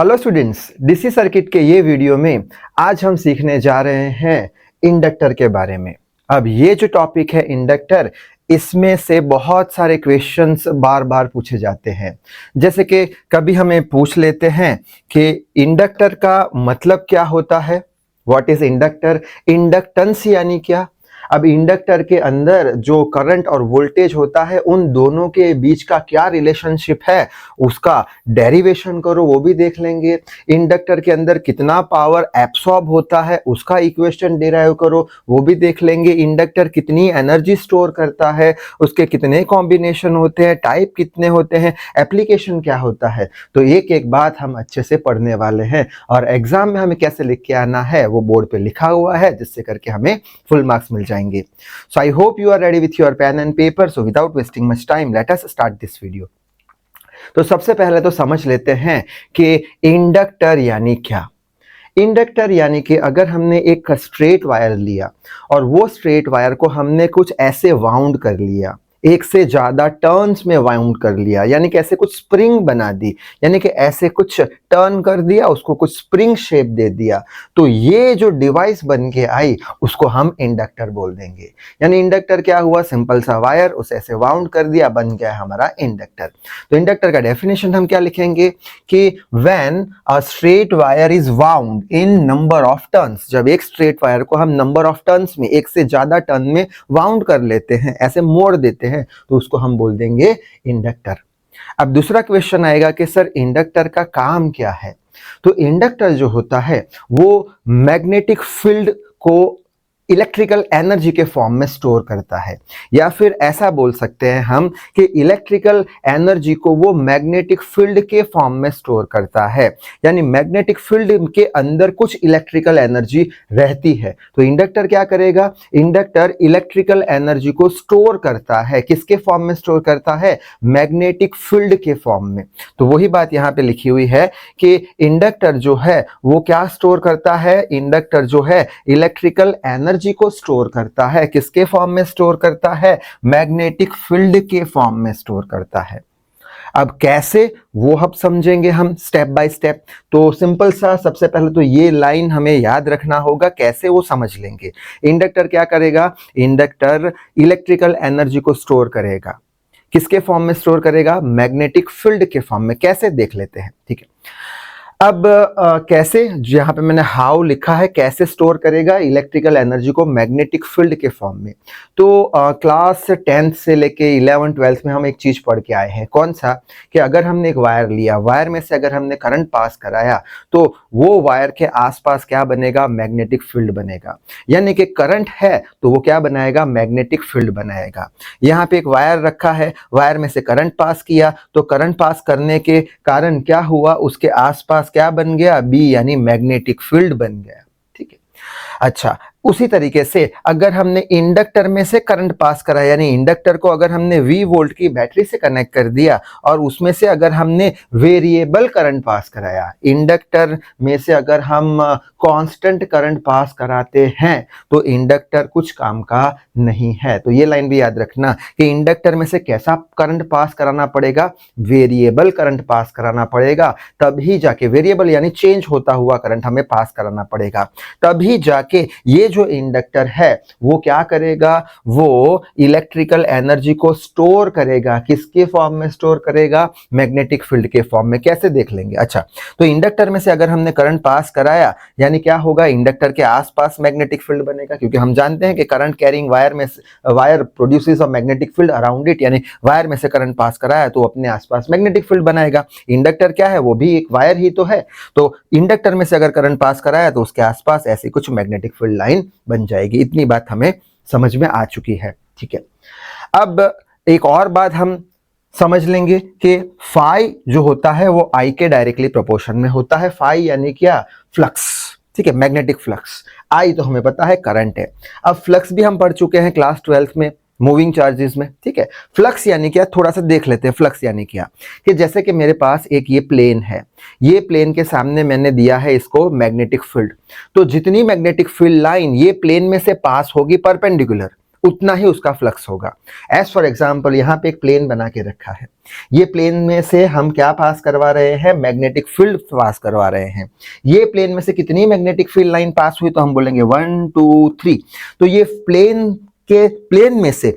Hello students, DC circuit के ये video में आज हम सीखने जा रहे हैं इंडक्टर के बारे में। अब ये जो टॉपिक है इंडक्टर, इसमें से बहुत सारे क्वेश्चंस बार बार पूछे जाते हैं। जैसे कि कभी हमें पूछ लेते हैं कि इंडक्टर का मतलब क्या होता है, व्हाट इज इंडक्टर, इंडक्टेंस यानी क्या। अब इंडक्टर के अंदर जो करंट और वोल्टेज होता है उन दोनों के बीच का क्या रिलेशनशिप है, उसका डेरिवेशन करो, वो भी देख लेंगे। इंडक्टर के अंदर कितना पावर एब्सॉर्ब होता है उसका इक्वेशन डिराइव करो, वो भी देख लेंगे। इंडक्टर कितनी एनर्जी स्टोर करता है, उसके कितने कॉम्बिनेशन होते हैं, टाइप कितने होते हैं, एप्लीकेशन क्या होता है। तो एक एक बात हम अच्छे से पढ़ने वाले हैं और एग्जाम में हमें कैसे लिख के आना है वो बोर्ड पे लिखा हुआ है, जिससे करके हमें फुल मार्क्स मिल जाएंगे। So I hope you are ready with your pen and paper. So without wasting much time, let us start this video. तो सबसे पहले तो समझ लेते हैं कि इंडक्टर यानी क्या। इंडक्टर यानी कि अगर हमने एक स्ट्रेट वायर लिया और वो स्ट्रेट वायर को हमने कुछ ऐसे वाउंड कर लिया, एक से ज्यादा टर्न्स में वाउंड कर लिया, यानी कि ऐसे कुछ स्प्रिंग बना दी, यानी कि ऐसे कुछ टर्न कर दिया, उसको कुछ स्प्रिंग शेप दे दिया, तो ये जो डिवाइस बन के आई उसको हम इंडक्टर बोल देंगे। यानी इंडक्टर क्या हुआ, सिंपल सा वायर, उसे ऐसे वाउंड कर दिया, बन गया हमारा इंडक्टर। तो इंडक्टर का डेफिनेशन हम क्या लिखेंगे कि when a straight wire is wound in number of turns, जब एक स्ट्रेट वायर को हम नंबर ऑफ टर्न्स में, एक से ज्यादा टर्न में वाउंड कर लेते हैं, ऐसे मोड़ देते हैं, तो उसको हम बोल देंगे इंडक्टर। अब दूसरा क्वेश्चन आएगा कि सर इंडक्टर का काम क्या है। तो इंडक्टर जो होता है वो मैग्नेटिक फील्ड को इलेक्ट्रिकल एनर्जी के फॉर्म में स्टोर करता है, या फिर ऐसा बोल सकते हैं हम कि इलेक्ट्रिकल एनर्जी को वो मैग्नेटिक फील्ड के फॉर्म में स्टोर करता है। यानी मैग्नेटिक फील्ड के अंदर कुछ इलेक्ट्रिकल एनर्जी रहती है, तो इंडक्टर क्या करेगा, इंडक्टर इलेक्ट्रिकल एनर्जी को स्टोर करता है। किसके फॉर्म में स्टोर करता है, मैग्नेटिक फील्ड के फॉर्म में। तो वही बात यहाँ पे लिखी हुई है कि इंडक्टर जो है वो क्या स्टोर करता है, इंडक्टर जो है इलेक्ट्रिकल एनर्जी को स्टोर करता है। किसके फॉर्म में स्टोर करता है, मैग्नेटिक फील्ड के फॉर्म में स्टोर करता है। अब कैसे, वो अब समझेंगे हम स्टेप बाय स्टेप। तो सिंपल सा, सबसे पहले तो ये लाइन हमें याद रखना होगा, कैसे वो समझ लेंगे। इंडक्टर क्या करेगा, इंडक्टर इलेक्ट्रिकल एनर्जी को स्टोर करेगा। किसके फॉर्म में स्टोर करेगा, मैग्नेटिक फील्ड के फॉर्म में। कैसे देख लेते हैं, ठीक है। अब कैसे, जहां पे मैंने हाउ लिखा है, कैसे स्टोर करेगा इलेक्ट्रिकल एनर्जी को मैग्नेटिक फील्ड के फॉर्म में। तो क्लास 10th से लेके 11th 12th में हम एक चीज पढ़ के आए हैं, कौन सा, कि अगर हमने एक वायर लिया, वायर में से अगर हमने करंट पास कराया तो वो वायर के आसपास क्या बनेगा, मैग्नेटिक फील्ड बनेगा। यानी कि करंट है तो वो क्या बनाएगा, मैग्नेटिक फील्ड बनाएगा। यहाँ पे एक वायर रखा है, वायर में से करंट पास किया, तो करंट पास करने के कारण क्या हुआ, उसके आसपास क्या बन गया, बी, यानी मैग्नेटिक फील्ड बन गया। ठीक है। अच्छा, उसी तरीके से अगर हमने इंडक्टर में से करंट पास करा, यानी इंडक्टर को अगर हमने V वोल्ट की बैटरी से कनेक्ट कर दिया और उसमें से अगर हमने वेरिएबल करंट पास कराया, इंडक्टर में से अगर हम कांस्टेंट करंट पास कराते हैं तो इंडक्टर कुछ काम का नहीं है। तो ये लाइन भी याद रखना कि इंडक्टर में से कैसा करंट पास कराना पड़ेगा, वेरिएबल करंट पास कराना पड़ेगा, तभी जाके, वेरिएबल यानी चेंज होता हुआ करंट हमें पास कराना पड़ेगा, तभी जाके ये जो इंडक्टर है वो क्या करेगा, वो इलेक्ट्रिकल एनर्जी को स्टोर करेगा। किसके फॉर्म में स्टोर करेगा, मैग्नेटिक फील्ड के फॉर्म में। कैसे देख लेंगे। अच्छा, तो इंडक्टर में से अगर हमने करंट पास कराया, यानी क्या होगा, इंडक्टर के आसपास मैग्नेटिक फील्ड बनेगा, क्योंकि हम जानते हैं कि करंट कैरिंग वायर में, wire produces a magnetic field around it, यानी वायर में से करंट पास कराया तो अपने आसपास मैग्नेटिक फील्ड बनाएगा। इंडक्टर क्या है, वो भी एक वायर ही तो है। तो इंडक्टर में से अगर करंट पास कराया तो उसके आसपास ऐसी कुछ मैग्नेटिक फील्ड लाइन बन जाएगी। इतनी बात हमें समझ में आ चुकी है, ठीक है। अब एक और बात हम समझ लेंगे कि फाई जो होता है वो आई के डायरेक्टली प्रोपोर्शन में होता है। फाई यानी क्या, फ्लक्स, ठीक है, मैग्नेटिक फ्लक्स। आई तो हमें पता है करंट है। अब फ्लक्स भी हम पढ़ चुके हैं क्लास 12th में, मूविंग चार्जेस में, ठीक है। फ्लक्स यानी क्या, थोड़ा सा देख लेते हैं। फ्लक्स यानी क्या, कि जैसे कि मेरे पास एक ये प्लेन है, ये प्लेन के सामने मैंने दिया है इसको मैग्नेटिक फील्ड, तो जितनी मैग्नेटिक फील्ड लाइन ये प्लेन में से पास होगी परपेंडिकुलर, उतना ही उसका फ्लक्स होगा। एज फॉर एग्जाम्पल यहाँ पे एक प्लेन बना के रखा है, ये प्लेन में से हम क्या पास करवा रहे हैं, मैग्नेटिक फील्ड पास करवा रहे हैं। ये प्लेन में से कितनी मैग्नेटिक फील्ड लाइन पास हुई, तो हम बोलेंगे 1 2 3। तो ये प्लेन में से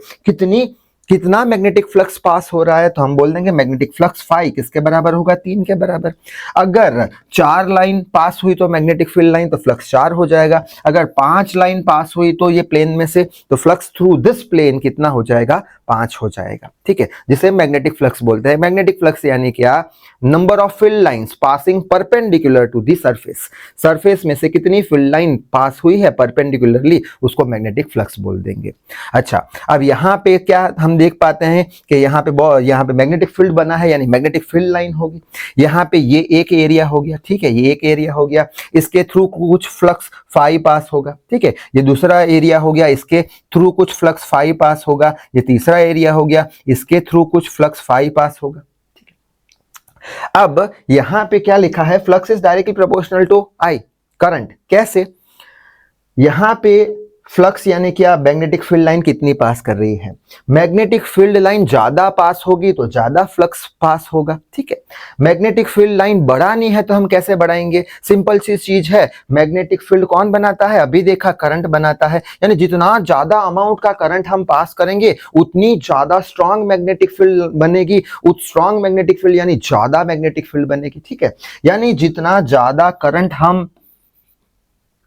कितना मैग्नेटिक फ्लक्स पास हो रहा है, तो हम बोल देंगे मैग्नेटिक फ्लक्स फाई किसके बराबर होगा, 3 के बराबर। अगर 4 लाइन पास हुई तो मैग्नेटिक फील्ड लाइन, तो फ्लक्स 4 हो जाएगा। अगर 5 लाइन पास हुई तो ये प्लेन में से, तो फ्लक्स थ्रू दिस प्लेन कितना हो जाएगा, 5 हो जाएगा। ठीक है, जिसे मैग्नेटिक फ्लक्स बोलते हैं। मैग्नेटिक फ्लक्स यानी क्या, number of field lines passing perpendicular to the surface. Surface में से कितनी फील्ड लाइन पास हुई है परपेंडिकुलरली, उसको मैग्नेटिक फ्लक्स बोल देंगे। अच्छा, अब यहाँ पे क्या हम देख पाते हैं कि यहाँ पे मैग्नेटिक फील्ड बना है, यानी मैग्नेटिक फील्ड लाइन होगी। यहाँ पे ये एक एरिया हो गया, ठीक है, ये एक एरिया हो गया, इसके थ्रू कुछ फ्लक्स फाई पास होगा। ठीक है, ये दूसरा एरिया हो गया, इसके थ्रू कुछ फ्लक्स फाई पास होगा। ये तीसरा एरिया हो गया, इसके थ्रू कुछ फ्लक्स फाई पास होगा। ठीक है, अब यहाँ पे क्या लिखा है, flux is directly proportional to I current. कैसे, यहाँ पे फ्लक्स यानी क्या, मैग्नेटिक फील्ड लाइन कितनी पास कर रही है, मैग्नेटिक फील्ड लाइन ज्यादा पास होगी तो ज्यादा फ्लक्स पास होगा। ठीक है, मैग्नेटिक फील्ड लाइन बढ़ानी है तो हम कैसे बढ़ाएंगे, सिंपल सी चीज है, मैग्नेटिक फील्ड कौन बनाता है, अभी देखा, करंट बनाता है। यानी जितना ज्यादा अमाउंट का करंट हम पास करेंगे उतनी ज्यादा स्ट्रॉन्ग मैग्नेटिक फील्ड बनेगी। स्ट्रॉन्ग मैग्नेटिक फील्ड यानी ज्यादा मैग्नेटिक फील्ड बनेगी। ठीक है, यानी जितना ज्यादा करंट हम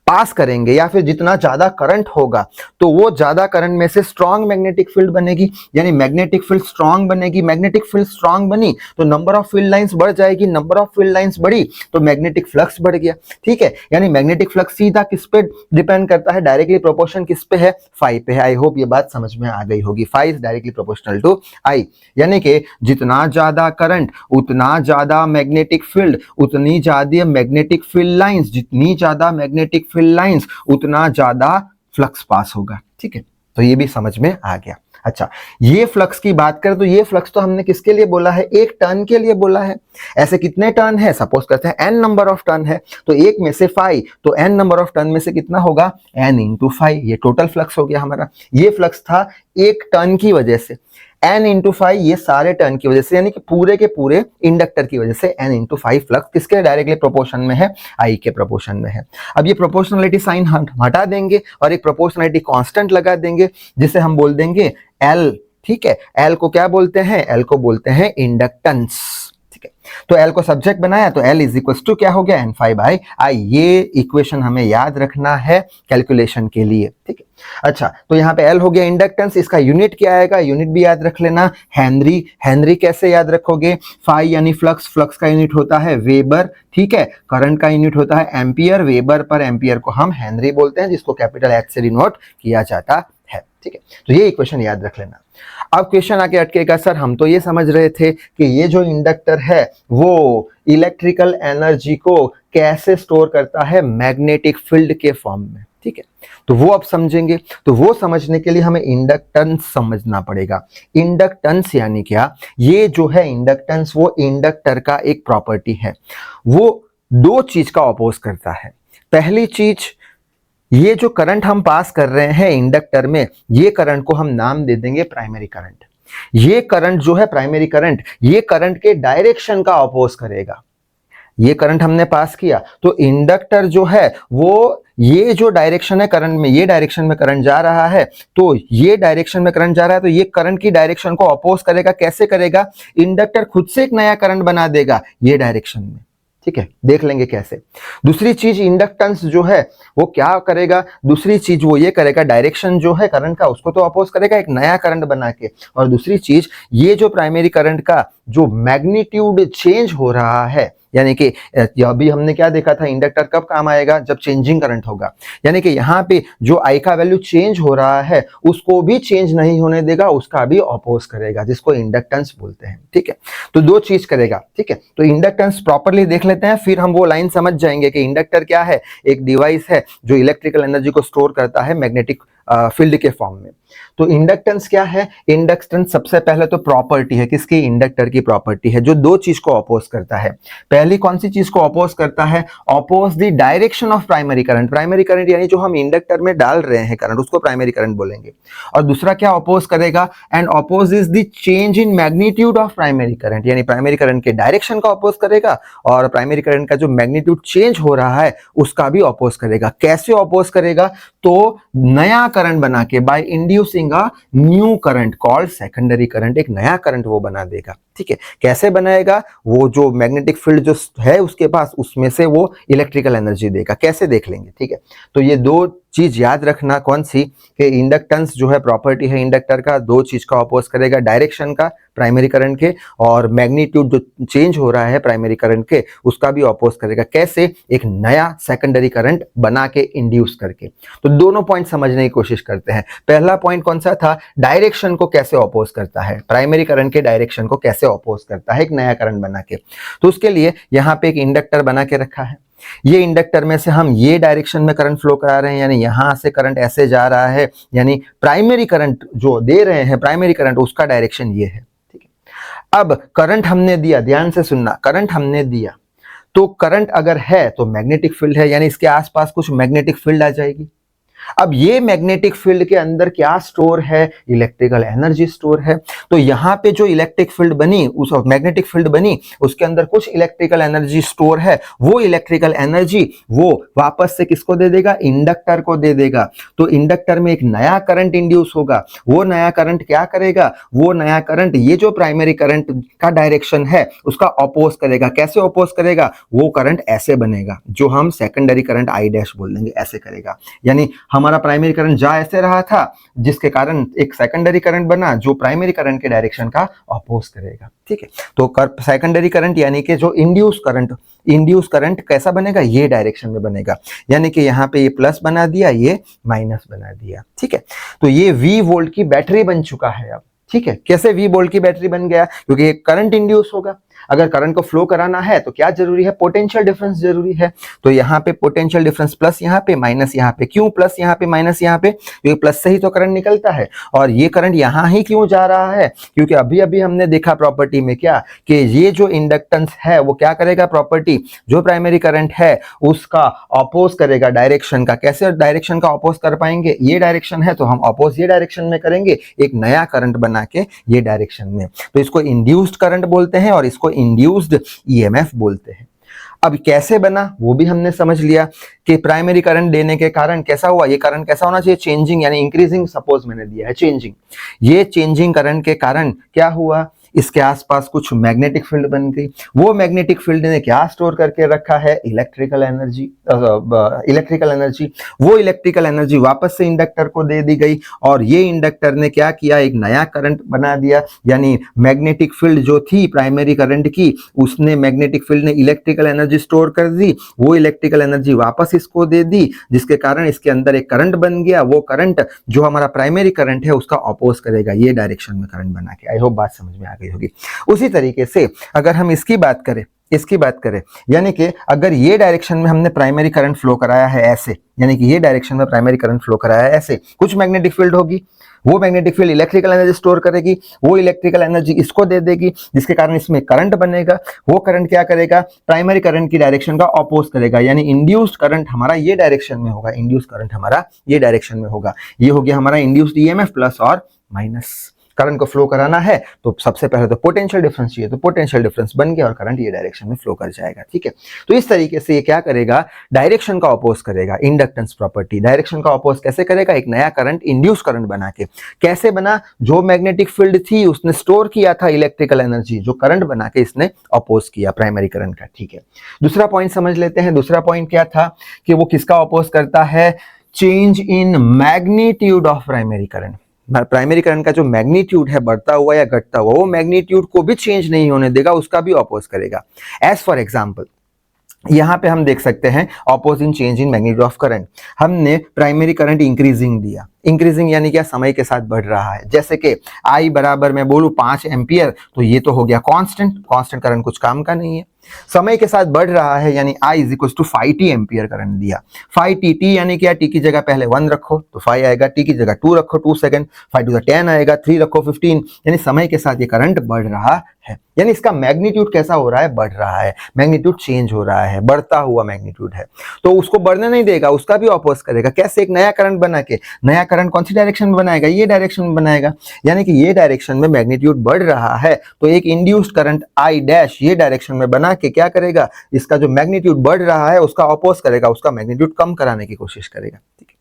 पास करेंगे या फिर जितना ज्यादा करंट होगा तो वो ज्यादा करंट में से स्ट्रॉन्ग मैग्नेटिक फील्ड बनेगी, यानी मैग्नेटिक फील्ड स्ट्रॉन्ग बनेगी। मैग्नेटिक फील्ड स्ट्रॉन्ग बनी तो नंबर ऑफ फील्ड लाइंस बढ़ जाएगी, नंबर ऑफ फील्ड लाइंस बढ़ी तो मैग्नेटिक फ्लक्स बढ़ गया। ठीक है, यानी मैग्नेटिक फ्लक्स सीधा किस पे डिपेंड करता है, डायरेक्टली प्रोपोर्शन किस पे है, फाई पे है। आई होप ये बात समझ में आ गई होगी, phi is directly proportional to I, यानी कि जितना ज्यादा करंट उतना ज्यादा मैग्नेटिक फील्ड, उतनी ज्यादा मैग्नेटिक फील्ड लाइंस, जितनी ज्यादा मैग्नेटिक फील्ड लाइंस उतना ज्यादा फ्लक्स पास होगा। ठीक है, तो ये भी समझ में आ गया। अच्छा, ये फ्लक्स की बात करें तो ये फ्लक्स तो हमने किसके लिए बोला है, एक टर्न के लिए बोला है। ऐसे कितने टर्न है, सपोज करते हैं n नंबर ऑफ टर्न है तो एक में से फाई, तो n नंबर ऑफ टर्न में से कितना होगा, n इंटू फाई, ये टोटल फ्लक्स हो गया हमारा। ये फ्लक्स था एक टर्न की वजह से, n इंटू फाइव ये सारे टर्न की वजह से, यानी कि पूरे के पूरे इंडक्टर की वजह से n इंटू फाइव फ्लक्स किसके डायरेक्टली प्रोपोर्शन में है, I के प्रोपोर्शन में है। अब ये प्रोपोर्शनलिटी साइन हम हटा देंगे और एक प्रोपोर्शनलिटी कांस्टेंट लगा देंगे जिसे हम बोल देंगे L। ठीक है, L को क्या बोलते हैं, L को बोलते हैं इंडक्टेंस। ठीक है, तो L को सब्जेक्ट बनाया तो L इज इक्वल टू क्या हो गया, N5 बाई I। ये इक्वेशन हमें याद रखना है कैलकुलेशन के लिए। ठीक है, अच्छा, तो यहाँ पे L हो गया इंडक्टेंस, इसका यूनिट क्या आएगा, यूनिट भी याद रख लेना, हेनरी। हेनरी कैसे याद रखोगे, फाई यानी फ्लक्स, फ्लक्स का यूनिट होता है वेबर। ठीक है, करंट का यूनिट होता है एम्पियर, वेबर पर एम्पियर को हम हेनरी बोलते हैं, जिसको कैपिटल H से डिनोट किया जाता है। ठीक है, तो ये इक्वेशन याद रख लेना। अब क्वेश्चन आके अटकेगा, सर हम तो ये समझ रहे थे कि ये जो इंडक्टर है वो इलेक्ट्रिकल एनर्जी को कैसे स्टोर करता है, मैग्नेटिक फील्ड के फॉर्म में। ठीक है, तो वो अब समझेंगे। तो वो समझने के लिए हमें इंडक्टेंस समझना पड़ेगा। इंडक्टेंस यानी क्या, ये जो है इंडक्टेंस वो इंडक्टर का एक प्रॉपर्टी है, वो दो चीज का अपोज करता है। पहली चीज, ये जो करंट हम पास कर रहे हैं इंडक्टर में, ये करंट को हम नाम दे देंगे प्राइमरी करंट। ये करंट जो है प्राइमरी करंट, ये करंट के डायरेक्शन का अपोज करेगा। ये करंट हमने पास किया तो इंडक्टर जो है वो, ये जो डायरेक्शन है करंट में, ये डायरेक्शन में करंट जा रहा है, तो ये डायरेक्शन में करंट जा रहा है तो ये करंट की डायरेक्शन को अपोज करेगा। कैसे करेगा, इंडक्टर खुद से एक नया करंट बना देगा ये डायरेक्शन में। ठीक है, देख लेंगे कैसे। दूसरी चीज, इंडक्टेंस जो है वो क्या करेगा, दूसरी चीज वो ये करेगा, डायरेक्शन जो है करंट का उसको तो अपोज करेगा एक नया करंट बना के। और दूसरी चीज, ये जो प्राइमरी करंट का जो मैग्नीट्यूड चेंज हो रहा है, यानी कि अभी हमने क्या देखा था, इंडक्टर कब काम आएगा, जब चेंजिंग करंट होगा। यानी कि यहाँ पे जो I का वैल्यू चेंज हो रहा है उसको भी चेंज नहीं होने देगा, उसका भी अपोज करेगा, जिसको इंडक्टेंस बोलते हैं। ठीक है, तो दो चीज करेगा। ठीक है, तो इंडक्टेंस प्रॉपर्ली देख लेते हैं, फिर हम वो लाइन समझ जाएंगे कि इंडक्टर क्या है, एक डिवाइस है जो इलेक्ट्रिकल एनर्जी को स्टोर करता है मैग्नेटिक फील्ड के फॉर्म में। तो इंडक्टेंस क्या है? इंडक्टेंस सबसे पहले तो प्रॉपर्टी है, किसकी? इंडक्टर की प्रॉपर्टी है, जो दो चीज को अपोज करता है। पहली कौन सी चीज को अपोज करता है? Oppose the direction of primary current. Primary current यानी जो हम इंडक्टर में डाल रहे हैं करंट, उसको प्राइमरी करंट बोलेंगे। और दूसरा क्या अपोज करेगा? And oppose is the change in magnitude of primary current, यानी प्राइमरी करंट के डायरेक्शन का अपोज करेगा और प्राइमरी करंट का जो मैग्नीट्यूड चेंज हो रहा है उसका भी अपोज करेगा। कैसे अपोज करेगा? तो नया करंट बना के, by inducing a new current called secondary current, एक नया करंट वो बना देगा। ठीक है, कैसे बनाएगा? वो जो मैग्नेटिक फील्ड जो है उसके पास, उसमें से वो इलेक्ट्रिकल एनर्जी देगा। कैसे देख लेंगे, ठीक है। तो ये दो चीज याद रखना, कौन सी? कि इंडक्टेंस जो है प्रॉपर्टी है इंडक्टर का, दो चीज का अपोज करेगा, डायरेक्शन का प्राइमरी करंट के, और मैग्नीट्यूड जो चेंज हो रहा है प्राइमरी करंट के उसका भी अपोज करेगा। कैसे? एक नया सेकेंडरी करंट बना के इंड्यूस करके। तो दोनों पॉइंट समझने की कोशिश करते हैं। पहला पॉइंट कौन सा था? डायरेक्शन को कैसे अपोज करता है, प्राइमरी करंट के डायरेक्शन को कैसे अपोज करता है एक नया करंट बना के। तो उसके लिए यहां पे एक इंडक्टर बना के रखा है। ये इंडक्टर में से हम ये डायरेक्शन में करंट फ्लो करा रहे हैं, यानी यहां से करंट ऐसे जा रहा है, यानी प्राइमरी करंट जो दे रहे हैं प्राइमरी करंट, उसका डायरेक्शन ये है। ठीक है, अब करंट हमने दिया, ध्यान से सुनना, करंट हमने दिया तो करंट अगर है तो मैग्नेटिक फील्ड है, यानी इसके आसपास कुछ मैग्नेटिक फील्ड आ जाएगी। अब ये मैग्नेटिक फील्ड के अंदर क्या स्टोर है? इलेक्ट्रिकल एनर्जी स्टोर है। तो यहां पे जो इलेक्ट्रिक फील्ड बनी, उस मैग्नेटिक फील्ड बनी, उसके अंदर कुछ इलेक्ट्रिकल एनर्जी स्टोर है। वो इलेक्ट्रिकल एनर्जी वो वापस से किसको दे देगा? इंडक्टर को दे देगा। तो इंडक्टर में एक नया करंट इंड्यूस होगा। वो नया करंट क्या करेगा? वो नया करंट ये जो प्राइमरी करंट का डायरेक्शन है उसका अपोज करेगा। कैसे अपोज करेगा? वो करंट ऐसे बनेगा, जो हम सेकेंडरी करंट आई डैश बोल देंगे, ऐसे करेगा। यानी हमारा प्राइमरी करंट जा ऐसे रहा था, जिसके कारण एक सेकेंडरी करंट बना जो प्राइमरी करंट के डायरेक्शन का अपोज करेगा। ठीक है, तो सेकेंडरी करंट यानी कि जो इंड्यूस करंट कैसा बनेगा? ये डायरेक्शन में बनेगा, यानी कि यहाँ पे ये प्लस बना दिया, ये माइनस बना दिया। ठीक है, तो ये V वोल्ट की बैटरी बन चुका है अब। ठीक है, कैसे V वोल्ट की बैटरी बन गया? क्योंकि एक करंट इंड्यूस होगा। अगर करंट को फ्लो कराना है तो क्या जरूरी है? पोटेंशियल डिफरेंस जरूरी है। तो यहाँ पे पोटेंशियल डिफरेंस प्लस यहाँ पे माइनस यहाँ पे। क्यों प्लस यहाँ पे माइनस यहाँ पे? क्योंकि प्लस से ही तो करंट निकलता है। और ये करंट यहाँ ही क्यों जा रहा है? क्योंकि अभी अभी हमने देखा प्रॉपर्टी में क्या, कि ये जो इंडक्टेंस है वो क्या करेगा? प्रॉपर्टी जो प्राइमरी करंट है उसका अपोज करेगा डायरेक्शन का। कैसे डायरेक्शन का अपोज कर पाएंगे? ये डायरेक्शन है तो हम अपोज ये डायरेक्शन में करेंगे, एक नया करंट बना के ये डायरेक्शन में। तो इसको इंड्यूस्ड करंट बोलते हैं और इसको इंड्यूस्ड ईएमएफ बोलते हैं। अब कैसे बना वो भी हमने समझ लिया कि प्राइमरी करंट देने के कारण कैसा हुआ। ये करंट कैसा होना चाहिए? चेंजिंग, यानी इंक्रीजिंग। सपोज मैंने दिया है चेंजिंग। ये चेंजिंग करंट के कारण क्या हुआ? इसके आसपास कुछ मैग्नेटिक फील्ड बन गई। वो मैग्नेटिक फील्ड ने क्या स्टोर करके रखा है? Electrical energy. वो इलेक्ट्रिकल एनर्जी वापस से इंडक्टर को दे दी गई और ये इंडक्टर ने क्या किया? एक नया करंट बना दिया। यानी मैग्नेटिक फील्ड जो थी प्राइमरी करंट की, उसने मैग्नेटिक फील्ड ने इलेक्ट्रिकल एनर्जी स्टोर कर दी। वो इलेक्ट्रिकल एनर्जी वापस इसको दे दी, जिसके कारण इसके अंदर एक करंट बन गया। वो करंट जो हमारा प्राइमरी करंट है उसका अपोज करेगा, ये डायरेक्शन में करंट बना के। आई होप बात समझ में आ गई होगी। उसी तरीके से अगर हम इसकी बात करें, यानी कि अगर ये डायरेक्शन में हमने प्राइमरी करंट फ्लो कराया है ऐसे, यानी कि ये डायरेक्शन में प्राइमरी करंट फ्लो कराया है ऐसे, कुछ मैग्नेटिक फील्ड होगी। वो magnetic field electrical energy store करेगी। वो इलेक्ट्रिकल एनर्जी इसको दे देगी, जिसके कारण इसमें करंट बनेगा। वो करंट क्या करेगा? प्राइमरी करंट की डायरेक्शन का अपोज करेगा, यानी इंड्यूस्ड करंट हमारा ये डायरेक्शन में होगा। इंड्यूस्ड करंट हमारा ये डायरेक्शन में होगा। ये हो गया हमारा इंड्यूस्ड ईएमएफ, प्लस और माइनस। करंट को फ्लो कराना है तो सबसे पहले तो पोटेंशियल डिफरेंस चाहिए, तो पोटेंशियल डिफरेंस बन गया और करंट ये डायरेक्शन में फ्लो कर जाएगा। ठीक है, तो इस तरीके से ये क्या करेगा? डायरेक्शन का अपोज करेगा। इंडक्टेंस प्रॉपर्टी डायरेक्शन का अपोज कैसे करेगा? एक नया करंट, इंड्यूस करंट बना के। कैसे बना? जो मैग्नेटिक फील्ड थी उसने स्टोर किया था इलेक्ट्रिकल एनर्जी, जो करंट बना के इसने अपोज किया प्राइमरी करंट का। ठीक है, दूसरा पॉइंट समझ लेते हैं। दूसरा पॉइंट क्या था कि वो किसका अपोज करता है? Change in magnitude of primary current. Primary current का जो मैग्नीट्यूड है बढ़ता हुआ या घटता हुआ, वो मैग्नीट्यूड को भी चेंज नहीं होने देगा, उसका भी अपोज करेगा। एज फॉर एग्जांपल यहां पे हम देख सकते हैं opposing change in magnitude of current. हमने प्राइमरी करंट इंक्रीजिंग दिया। इंक्रीजिंग यानी क्या? समय के साथ बढ़ रहा है। जैसे कि I बराबर मैं बोलूं 5 एम्पियर, तो ये तो हो गया कांस्टेंट। कांस्टेंट करंट कुछ काम का नहीं है। समय के साथ बढ़ रहा है यानी I is equal to 5t ampere current दिया। 5t, t यानी क्या, t की जगह पहले 1 रखो तो 5 आएगा, t की जगह 2 रखो 2 सेकंड, 5 टू द 10 आएगा, 3 रखो 15, यानी समय के साथ ये करंट बढ़ रहा है। यानी इसका मैग्नीट्यूड कैसा हो रहा है, बढ़ रहा है, मैग्नीट्यूड चेंज हो रहा है, बढ़ता हुआ मैग्नीट्यूड है। तो उसको बढ़ने नहीं देगा, उसका भी ऑपोज करेगा। कैसे, एक नया करंट बना के, नया करंट कौन सी डायरेक्शन में बनाएगा, ये डायरेक्शन में बनाएगा, यानी कि ये डायरेक्शन में मैग्नीट्यूड बढ़ रहा है तो एक इंड्यूस्ड करंट I डैश ये डायरेक्शन में बना के क्या करेगा, इसका जो मैग्नीट्यूड बढ़ रहा है उसका ऑपोज करेगा, उसका मैग्नीट्यूड कम कराने की कोशिश करेगा। ठीक है,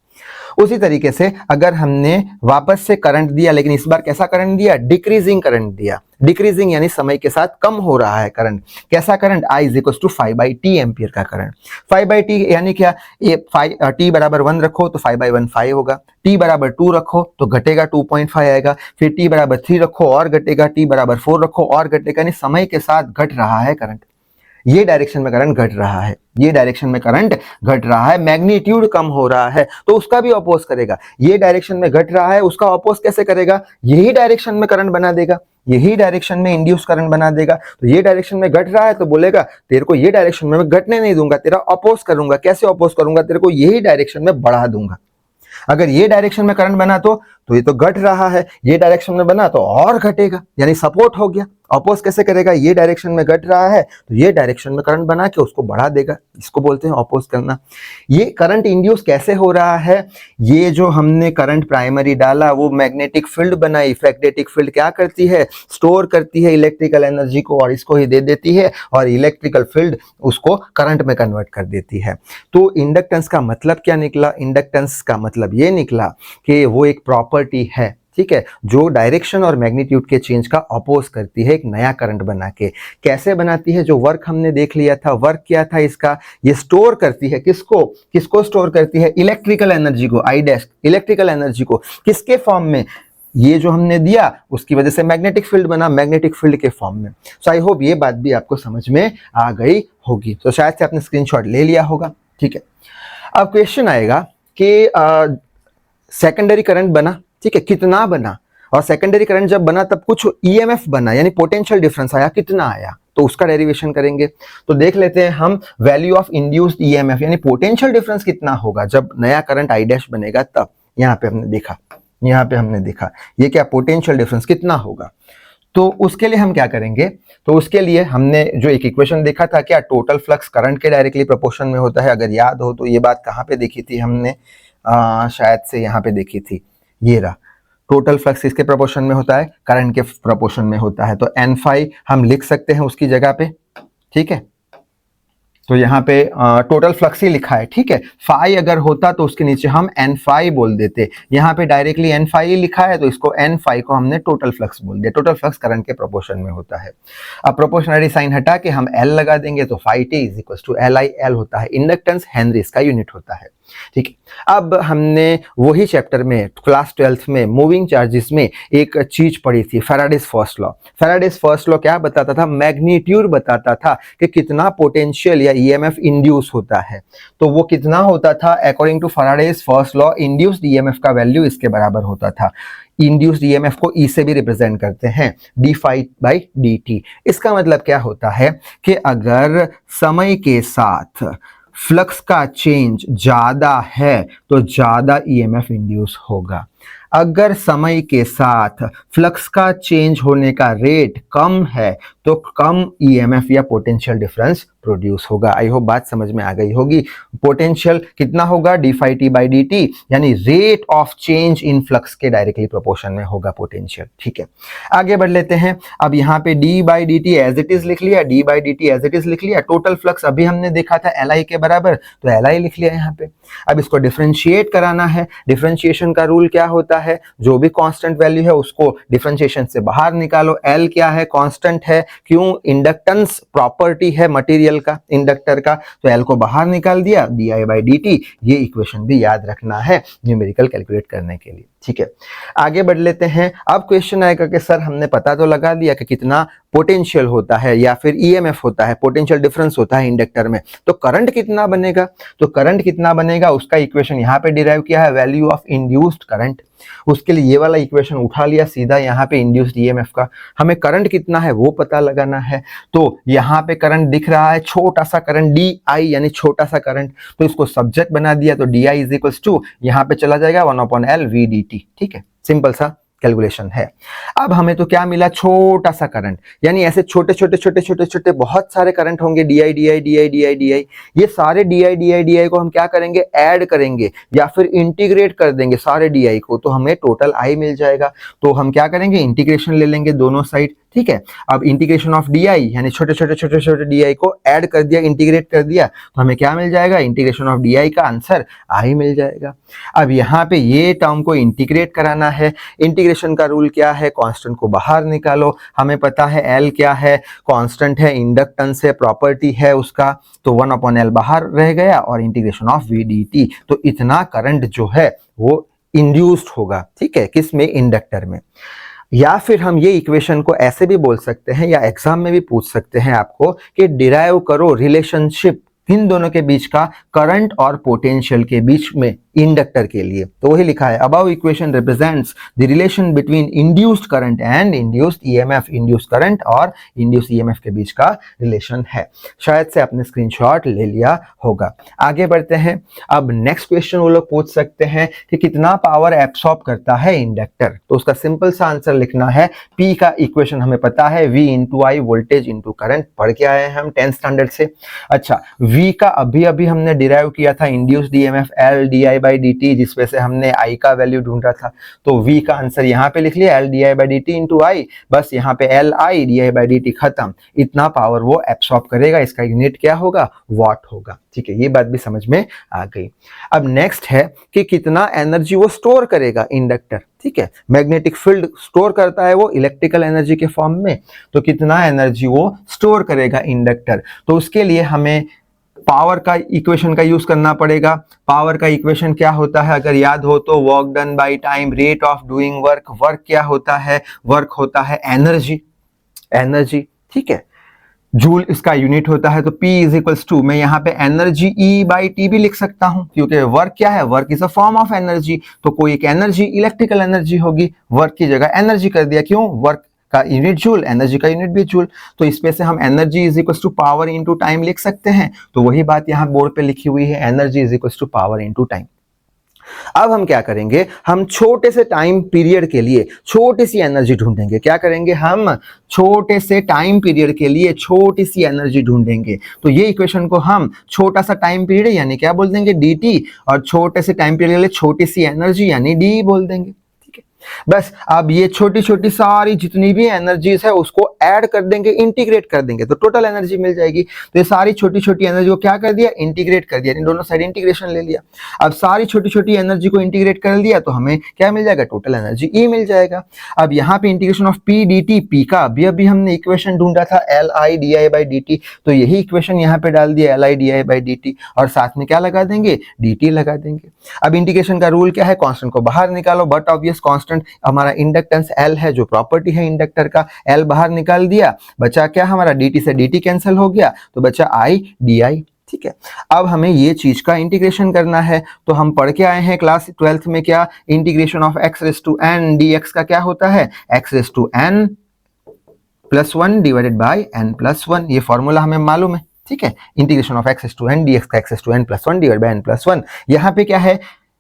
उसी तरीके से अगर हमने वापस से करंट दिया, लेकिन इस बार कैसा करंट दिया, डिक्रीजिंग करंट दिया। डिक्रीजिंग यानी समय के साथ कम हो रहा है करंट। कैसा current, I is equal to 5/t ampere का करंट। 5/t यानी क्या, ये t बराबर 1 रखो तो 5/1 5 होगा, t बराबर 2 रखो तो घटेगा 2.5 आएगा, फिर t बराबर 3 रखो और घटेगा, t बराबर 4 रखो और घटेगा, यानी समय के साथ घट रहा है करंट। ये डायरेक्शन में करंट घट रहा है, ये डायरेक्शन में करंट घट रहा है, मैग्नीट्यूड कम हो रहा है तो उसका भी अपोज करेगा। ये डायरेक्शन में घट रहा है, उसका अपोज कैसे करेगा, यही डायरेक्शन में करंट बना देगा, यही डायरेक्शन में इंड्यूस करंट बना देगा। तो ये डायरेक्शन में घट रहा है तो बोलेगा तेरे को ये डायरेक्शन में मैं घटने नहीं दूंगा, तेरा अपोज करूंगा। कैसे अपोज करूंगा, तेरे को यही डायरेक्शन में बढ़ा दूंगा। अगर ये डायरेक्शन में करंट बना तो ये तो घट रहा है, ये डायरेक्शन में बना तो और घटेगा, यानी सपोर्ट हो गया। अपोज कैसे करेगा, ये डायरेक्शन में घट रहा है तो ये डायरेक्शन में करंट बना के उसको बढ़ा देगा, इसको बोलते हैं अपोज करना। ये करंट इंड्यूस कैसे हो रहा है, ये जो हमने करंट प्राइमरी डाला वो मैग्नेटिक फील्ड बनाई। मैग्नेटिक फील्ड क्या करती है, स्टोर करती है इलेक्ट्रिकल एनर्जी को और इसको ही दे देती है, और इलेक्ट्रिकल फील्ड उसको करंट में कन्वर्ट कर देती है। तो इंडक्टेंस का मतलब क्या निकला, इंडक्टेंस का मतलब ये निकला कि वो एक प्रॉपर्टी है, ठीक है, जो डायरेक्शन और मैग्नीट्यूड के चेंज का अपोज करती है एक नया करंट बना के। कैसे बनाती है, जो वर्क हमने देख लिया था, वर्क क्या था इसका, ये स्टोर करती है, किसको किसको स्टोर करती है, इलेक्ट्रिकल एनर्जी को, I डैश इलेक्ट्रिकल एनर्जी को, किसके फॉर्म में, ये जो हमने दिया उसकी वजह से मैग्नेटिक फील्ड बना, मैग्नेटिक फील्ड के फॉर्म में। सो आई होप ये बात भी आपको समझ में आ गई होगी। तो शायद से आपने स्क्रीनशॉट ले लिया होगा। ठीक है, अब क्वेश्चन आएगा कि सेकेंडरी करंट बना, ठीक है, कितना बना, और सेकेंडरी करंट जब बना तब कुछ ईएमएफ बना, यानी पोटेंशियल डिफरेंस आया, कितना आया, तो उसका डेरिवेशन करेंगे। तो देख लेते हैं हम वैल्यू ऑफ इंड्यूस्ड ईएमएफ, यानी पोटेंशियल डिफरेंस कितना होगा जब नया करंट I डैश बनेगा तब। यहाँ पे हमने देखा ये क्या, पोटेंशियल डिफरेंस कितना होगा। तो उसके लिए हम क्या करेंगे, तो उसके लिए हमने जो एक इक्वेशन देखा था, क्या टोटल फ्लक्स करंट के डायरेक्टली प्रोपोर्शन में होता है। अगर याद हो तो ये बात कहाँ पे देखी थी हमने, शायद से यहाँ पे देखी थी, ये रहा। टोटल फ्लक्स किसके प्रोपोर्शन में होता है, करंट के प्रोपोर्शन में होता है। तो n फाई हम लिख सकते हैं उसकी जगह पे, ठीक है। तो यहाँ पे टोटल फ्लक्स ही लिखा है, ठीक है। फाई अगर होता तो उसके नीचे हम एन फाई बोल देते, यहाँ पे डायरेक्टली एन फाई लिखा है तो इसको एन फाई को हमने टोटल फ्लक्स बोल दिया। टोटल फ्लक्स करंट के प्रोपोर्शन में होता है। अब प्रोपोर्शनलिटी साइन हटा के हम एल लगा देंगे तो phi t is equal to L I. L होता है इंडक्टेंस, हेनरी इसका यूनिट होता है, ठीक है। अब हमने वही चैप्टर में क्लास 12th में मूविंग चार्जेस में एक चीज पढ़ी थी, Faraday's first law. Faraday's first law क्या बताता था, मैग्नीट्यूड बताता था कि कितना पोटेंशियल या ईएमएफ इंड्यूस होता है। तो वो कितना होता था, according to Faraday's first law induced EMF का वैल्यू इसके बराबर होता था। इंड्यूस्ड ईएमएफ को ई से भी रिप्रेजेंट करते हैं, d phi by d t. इसका मतलब क्या होता है कि अगर समय के साथ फ्लक्स का चेंज ज्यादा है तो ज्यादा ईएमएफ इंड्यूस होगा। अगर समय के साथ फ्लक्स का चेंज होने का रेट कम है तो कम ईएमएफ या पोटेंशियल डिफरेंस प्रोड्यूस होगा। आई होप बात समझ में आ गई होगी। पोटेंशियल कितना होगा, d phi t by d t, यानी rate of change in flux के डायरेक्टली प्रोपोर्शन में होगा पोटेंशियल, ठीक है। आगे बढ़ लेते हैं। अब यहाँ पे d by d t as it is लिख लिया, d by d t as it is लिख लिया। टोटल फ्लक्स अभी हमने देखा था एल आई के बराबर, तो एल आई लिख लिया यहाँ पे। अब इसको डिफरेंशिएट कराना है। डिफरेंशिएशन का रूल क्या होता है, जो भी कांस्टेंट वैल्यू है उसको डिफरेंशिएशन से बाहर निकालो। एल क्या है, कांस्टेंट है, क्यों, इंडक्टेंस प्रॉपर्टी है मटेरियल का, इंडक्टर का, तो एल को बाहर निकाल दिया, D I by d T. ये इक्वेशन भी याद रखना है न्यूमेरिकल कैलकुलेट करने के लिए। ठीक है, आगे बढ़ लेते हैं। अब क्वेश्चन आएगा कि सर हमने पता तो लगा दिया कि कितना पोटेंशियल होता है या फिर ईएमएफ होता है, पोटेंशियल डिफरेंस होता है इंडक्टर में, तो करंट कितना बनेगा? तो करंट कितना बनेगा उसका इक्वेशन यहाँ पे डिराइव किया है, वैल्यू ऑफ इंड्यूस्ड करंट। उसके लिए ये वाला इक्वेशन उठा लिया सीधा यहाँ पे इंड्यूस्ड ईएमएफ का। हमें करंट कितना है वो पता लगाना है। तो यहाँ पे करंट दिख रहा है, छोटा सा करंट डी आई यानी छोटा सा करंट, तो इसको सब्जेक्ट बना दिया, तो d I is equals to यहाँ पे चला जाएगा 1/L वी डी टी। ठीक है, सिंपल सा कैलकुलेशन है। अब हमें तो क्या मिला, छोटा सा करंट, यानी ऐसे छोटे छोटे छोटे छोटे छोटे बहुत सारे करंट होंगे, D I D I D I D I D I. ये सारे D I D I D I को हम क्या करेंगे, ऐड करेंगे या फिर इंटीग्रेट कर देंगे सारे डी आई को, तो हमें टोटल आई मिल जाएगा। तो हम क्या करेंगे, इंटीग्रेशन ले लेंगे दोनों साइड। ठीक है, अब इंटीग्रेशन ऑफ डी आई यानी छोटे छोटे छोटे छोटे डी आई को ऐड कर दिया, इंटीग्रेट कर दिया, तो हमें क्या मिल जाएगा, इंटीग्रेशन ऑफ डी आई का आंसर आई मिल जाएगा। अब यहाँ पे ये टर्म को इंटीग्रेट कराना है। इंटीग्रेशन का रूल क्या है, कांस्टेंट को बाहर निकालो। हमें पता है एल क्या है, कांस्टेंट है, इंडक्टेंस है, प्रॉपर्टी है उसका, तो 1/L बाहर रह गया और integration of v d t. तो इतना करंट जो है वो इंड्यूस्ड होगा। ठीक है, किस में, इंडक्टर में। या फिर हम ये इक्वेशन को ऐसे भी बोल सकते हैं या एग्जाम में भी पूछ सकते हैं आपको कि डिराइव करो रिलेशनशिप इन दोनों के बीच का, करंट और पोटेंशियल के बीच में इंडक्टर के लिए। तो वही लिखा है, above equation represents the relation between induced current and induced EMF. Induced current और इंड्यूस्ड ईएमएफ के बीच का रिलेशन है। शायद से आपने स्क्रीनशॉट ले लिया होगा। आगे बढ़ते हैं। अब नेक्स्ट क्वेश्चन वो लोग पूछ सकते हैं कि कितना पावर एब्सॉर्ब करता है इंडक्टर। तो उसका सिंपल सा आंसर लिखना है, पी का इक्वेशन हमें पता है, v into I, voltage into current, पढ़ के आए हैं हम 10th स्टैंडर्ड से। अच्छा, V का अभी अभी हमने डिराइव किया था induced EMF L d I by d T, जिसपे से हमने I का वैल्यू ढूंढा था। तो V का आंसर यहाँ पे लिख लिया, L d I by d t into I, बस यहाँ पे L I d I by d t खत्म। इतना पावर वो एब्सॉर्ब करेगा, इसका यूनिट क्या होगा, वॉट होगा। ठीक है, ये बात भी समझ में आ गई। अब नेक्स्ट है कि कितना एनर्जी वो स्टोर करेगा इंडक्टर। ठीक है, मैग्नेटिक फील्ड स्टोर करता है वो इलेक्ट्रिकल एनर्जी के फॉर्म में, तो कितना एनर्जी वो स्टोर करेगा इंडक्टर। तो उसके लिए हमें पावर का इक्वेशन का यूज करना पड़ेगा। पावर का इक्वेशन क्या होता है, अगर याद हो तो, work done by time, rate of doing work. Work क्या होता है, वर्क होता है एनर्जी, एनर्जी। ठीक है, जूल इसका यूनिट होता है। तो P इज इक्वल्स टू, मैं यहाँ पे एनर्जी E बाई टी भी लिख सकता हूँ, क्योंकि वर्क क्या है, work is a form of energy. तो कोई एक एनर्जी इलेक्ट्रिकल एनर्जी होगी, वर्क की जगह एनर्जी कर दिया। क्यों, वर्क का यूनिट जूल, एनर्जी का यूनिट भी जूल, तो इस पे से हम energy is equals to power into time लिख सकते हैं। तो वही बात यहाँ बोर्ड पे लिखी हुई है, energy is equals to power into time. अब हम क्या करेंगे, हम छोटे से टाइम पीरियड के लिए छोटी सी एनर्जी ढूंढेंगे। क्या करेंगे, हम छोटे से टाइम पीरियड के लिए छोटी सी एनर्जी ढूंढेंगे। तो ये इक्वेशन को हम छोटा सा टाइम पीरियड यानी क्या बोल देंगे, dt, और छोटे से टाइम पीरियड के लिए छोटी सी एनर्जी यानी d बोल देंगे। बस अब ये छोटी छोटी सारी जितनी भी एनर्जीज है उसको ऐड कर देंगे, इंटीग्रेट कर देंगे, तो टोटल एनर्जी मिल जाएगी। तो ये सारी छोटी छोटी एनर्जी को क्या कर दिया, इंटीग्रेट कर दिया, इन दोनों साइड इंटीग्रेशन ले लिया। अब सारी छोटी छोटी एनर्जी को इंटीग्रेट कर दिया तो हमें क्या मिल जाएगा, टोटल एनर्जी E मिल जाएगा। अब यहाँ पे integration of P dt, P का अभी अभी हमने इक्वेशन ढूंढा था L I d I by d t, तो यही इक्वेशन यहाँ पे डाल दिया L I d I by d T, और साथ में क्या लगा देंगे, dt लगा देंगे। अब इंटीग्रेशन का रूल क्या है, कांस्टेंट को बाहर निकालो, बट ऑब्वियस कांस्टेंट हमारा इंडक्टेंस L है, जो प्रॉपर्टी है इंडक्टर का, L बाहर निकाल दिया, बचा क्या हमारा, dt से dt कैंसिल हो गया, तो बचा I di। ठीक है, अब हमें ये चीज का इंटीग्रेशन करना है। तो हम पढ़ के आए हैं क्लास 12th में, क्या, integration of x raise to n dx का क्या होता है, x raise to n plus 1 divided by n plus 1। ये फॉर्मूला हमें मालूम है। ठीक है, integration of x raise to n dx का x raise to n plus 1 divided by n plus 1। यहाँ पे क्या है,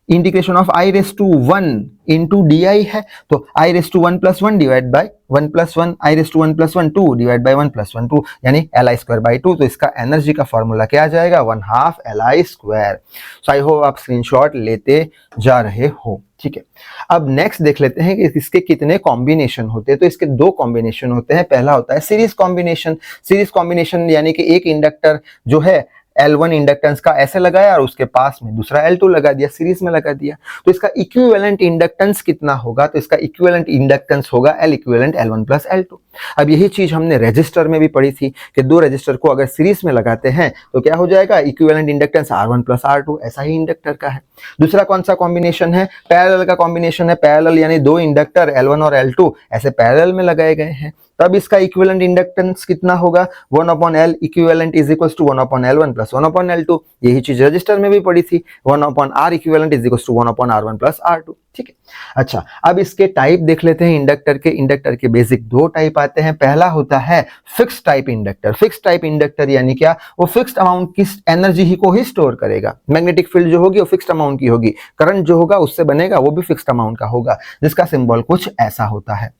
integration of I raise to 1 into d I है, तो I raise to 1 plus 1 divide by 1 plus 1, I raise to 1 plus 1 2 divide by 1 plus 1 2, यानी Li square by 2। तो इसका energy का फॉर्मूला क्या आ जाएगा, 1/2 Li square. So I hope आप screenshot लेते जा रहे हो। ठीक है, अब नेक्स्ट देख लेते हैं कि इसके कितने कॉम्बिनेशन होते हैं। तो इसके दो कॉम्बिनेशन होते हैं। पहला होता है सीरीज कॉम्बिनेशन। सीरीज कॉम्बिनेशन यानी कि एक इंडक्टर जो है L1 इंडक्टेंस का ऐसे लगाया और उसके पास में दूसरा L2 लगा दिया, सीरीज में लगा दिया। तो इसका इक्विवेलेंट इंडक्टेंस कितना होगा, तो इसका इक्विवेलेंट इंडक्टेंस होगा L equivalent L1 plus L2। अब यही चीज हमने रेजिस्टर में भी पढ़ी थी कि दो रेजिस्टर को अगर सीरीज में लगाते हैं तो क्या हो जाएगा, equivalent inductance R1 plus R2, ऐसा ही इंडक्टर का है। दूसरा कौन सा कॉम्बिनेशन है, पैरेलल का कॉम्बिनेशन है। पैरेलल यानी दो इंडक्टर L1 और L2 ऐसे पैरेलल में लगाए गए हैं, तब इसका इक्विवेलेंट इंडक्टेंस कितना होगा, 1/L equivalent is equal to 1/L1 plus 1/L2। यही चीज रजिस्टर में भी पड़ी थी, 1/R equivalent is equal to 1/R1 plus R2। ठीक है, अच्छा अब इसके टाइप देख लेते हैं इंडक्टर के। इंडक्टर के बेसिक दो टाइप आते हैं। पहला होता है fix type inductor. Fix type inductor यानी क्या, वो फिक्स्ड अमाउंट की एनर्जी ही को ही स्टोर करेगा। मैग्नेटिक फील्ड जो होगी वो फिक्स्ड अमाउंट की होगी, करंट जो होगा उससे बनेगा वो भी फिक्स्ड अमाउंट का होगा, जिसका सिंबल कुछ ऐसा होता है।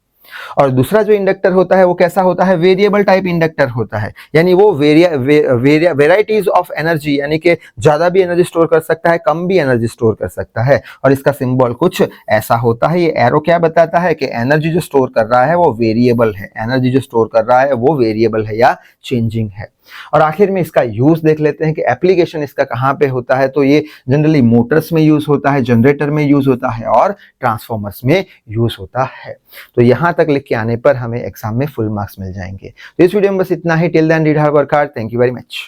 और दूसरा जो इंडक्टर होता है वो कैसा होता है, वेरिएबल टाइप इंडक्टर होता है, यानी वो वेराइटीज ऑफ एनर्जी, यानी कि ज्यादा भी एनर्जी स्टोर कर सकता है, कम भी एनर्जी स्टोर कर सकता है, और इसका सिंबल कुछ ऐसा होता है। ये एरो क्या बताता है कि एनर्जी जो स्टोर कर रहा है वो वेरिएबल है, एनर्जी जो स्टोर कर रहा है वो वेरिएबल है या चेंजिंग है। और आखिर में इसका यूज देख लेते हैं कि एप्लीकेशन इसका कहाँ पे होता है। तो ये जनरली मोटर्स में यूज होता है, जनरेटर में यूज होता है और ट्रांसफॉर्मर्स में यूज होता है। तो यहां तक लिख के आने पर हमें एग्जाम में फुल मार्क्स मिल जाएंगे। तो इस वीडियो में बस इतना ही। Till then read hard work hard. Thank you very much.